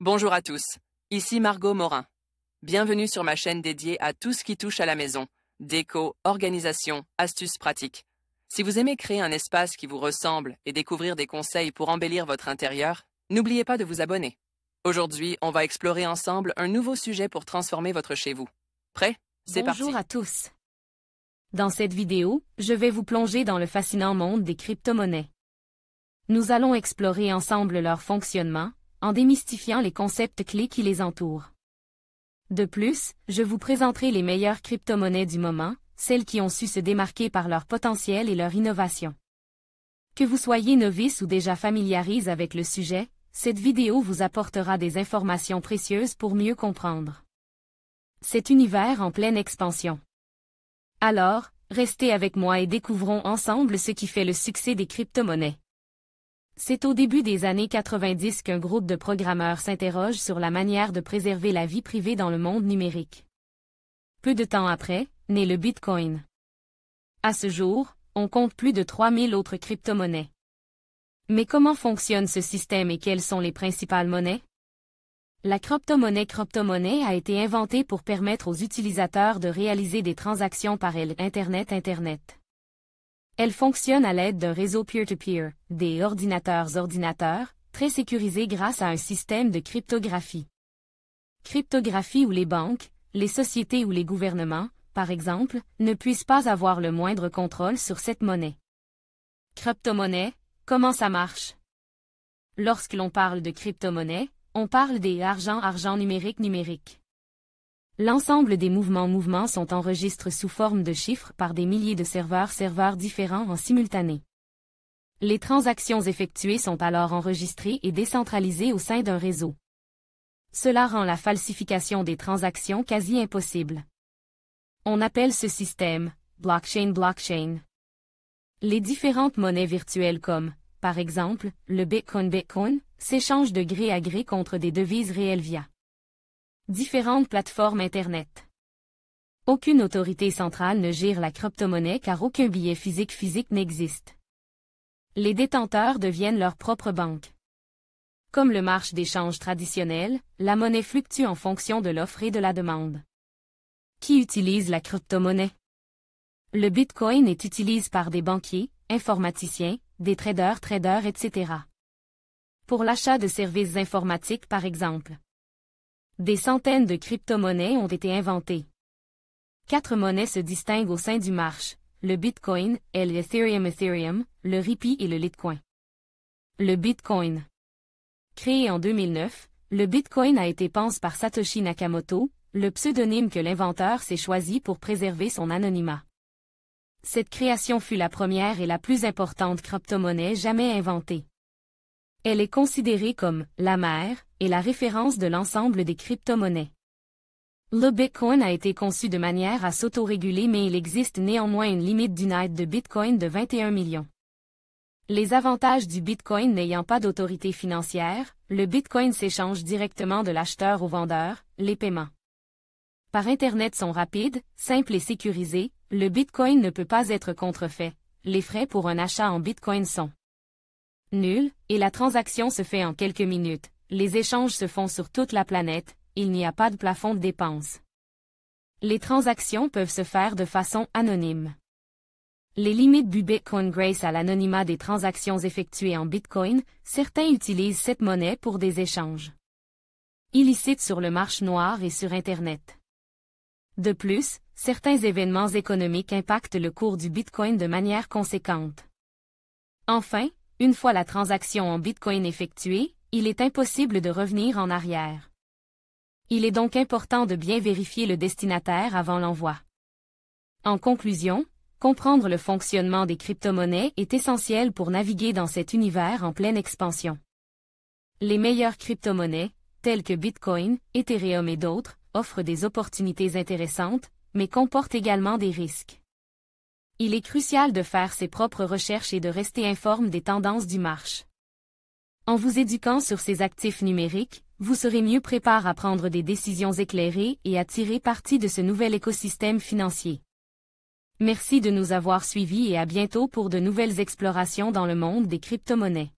Bonjour à tous, ici Margot Morin. Bienvenue sur ma chaîne dédiée à tout ce qui touche à la maison, déco, organisation, astuces pratiques. Si vous aimez créer un espace qui vous ressemble et découvrir des conseils pour embellir votre intérieur, n'oubliez pas de vous abonner. Aujourd'hui, on va explorer ensemble un nouveau sujet pour transformer votre chez vous. Prêt? C'est parti! Bonjour à tous. Dans cette vidéo, je vais vous plonger dans le fascinant monde des crypto-monnaies. Nous allons explorer ensemble leur fonctionnement, en démystifiant les concepts clés qui les entourent. De plus, je vous présenterai les meilleures crypto-monnaies du moment, celles qui ont su se démarquer par leur potentiel et leur innovation. Que vous soyez novice ou déjà familiarisé avec le sujet, cette vidéo vous apportera des informations précieuses pour mieux comprendre cet univers en pleine expansion. Alors, restez avec moi et découvrons ensemble ce qui fait le succès des crypto-monnaies. C'est au début des années 90 qu'un groupe de programmeurs s'interroge sur la manière de préserver la vie privée dans le monde numérique. Peu de temps après, naît le Bitcoin. À ce jour, on compte plus de 3000 autres crypto-monnaies. Mais comment fonctionne ce système et quelles sont les principales monnaies? La crypto-monnaie a été inventée pour permettre aux utilisateurs de réaliser des transactions par Internet. Elle fonctionne à l'aide d'un réseau peer-to-peer, des ordinateurs, très sécurisés grâce à un système de cryptographie. Cryptographie où les banques, les sociétés ou les gouvernements, par exemple, ne puissent pas avoir le moindre contrôle sur cette monnaie. Crypto-monnaie, comment ça marche? Lorsque l'on parle de crypto-monnaie, on parle des argent numérique. L'ensemble des mouvements sont enregistrés sous forme de chiffres par des milliers de serveurs différents en simultané. Les transactions effectuées sont alors enregistrées et décentralisées au sein d'un réseau. Cela rend la falsification des transactions quasi impossible. On appelle ce système blockchain. Les différentes monnaies virtuelles comme, par exemple, le Bitcoin, s'échangent de gré à gré contre des devises réelles via différentes plateformes Internet. Aucune autorité centrale ne gère la crypto-monnaie car aucun billet physique n'existe. Les détenteurs deviennent leur propre banque. Comme le marché d'échange traditionnel, la monnaie fluctue en fonction de l'offre et de la demande. Qui utilise la crypto-monnaie? Le Bitcoin est utilisé par des banquiers, informaticiens, des traders, etc. Pour l'achat de services informatiques par exemple. Des centaines de crypto-monnaies ont été inventées. 4 monnaies se distinguent au sein du marché, le Bitcoin, l'Ethereum, le Ripple et le Litecoin. Le Bitcoin. Créé en 2009, le Bitcoin a été pensé par Satoshi Nakamoto, le pseudonyme que l'inventeur s'est choisi pour préserver son anonymat. Cette création fut la première et la plus importante crypto-monnaie jamais inventée. Elle est considérée comme la mère et la référence de l'ensemble des crypto-monnaies. Le Bitcoin a été conçu de manière à s'autoréguler mais il existe néanmoins une limite d'unité de Bitcoin de 21 millions. Les avantages du Bitcoin n'ayant pas d'autorité financière, le Bitcoin s'échange directement de l'acheteur au vendeur, les paiements par Internet sont rapides, simples et sécurisés, le Bitcoin ne peut pas être contrefait, les frais pour un achat en Bitcoin sont nuls, et la transaction se fait en quelques minutes, les échanges se font sur toute la planète, il n'y a pas de plafond de dépenses. Les transactions peuvent se faire de façon anonyme. Les limites du Bitcoin grâce à l'anonymat des transactions effectuées en Bitcoin, certains utilisent cette monnaie pour des échanges illicites sur le marché noir et sur Internet. De plus, certains événements économiques impactent le cours du Bitcoin de manière conséquente. Enfin, une fois la transaction en Bitcoin effectuée, il est impossible de revenir en arrière. Il est donc important de bien vérifier le destinataire avant l'envoi. En conclusion, comprendre le fonctionnement des crypto-monnaies est essentiel pour naviguer dans cet univers en pleine expansion. Les meilleures crypto-monnaies, telles que Bitcoin, Ethereum et d'autres, offrent des opportunités intéressantes, mais comportent également des risques. Il est crucial de faire ses propres recherches et de rester informé des tendances du marché. En vous éduquant sur ces actifs numériques, vous serez mieux préparé à prendre des décisions éclairées et à tirer parti de ce nouvel écosystème financier. Merci de nous avoir suivis et à bientôt pour de nouvelles explorations dans le monde des crypto-monnaies.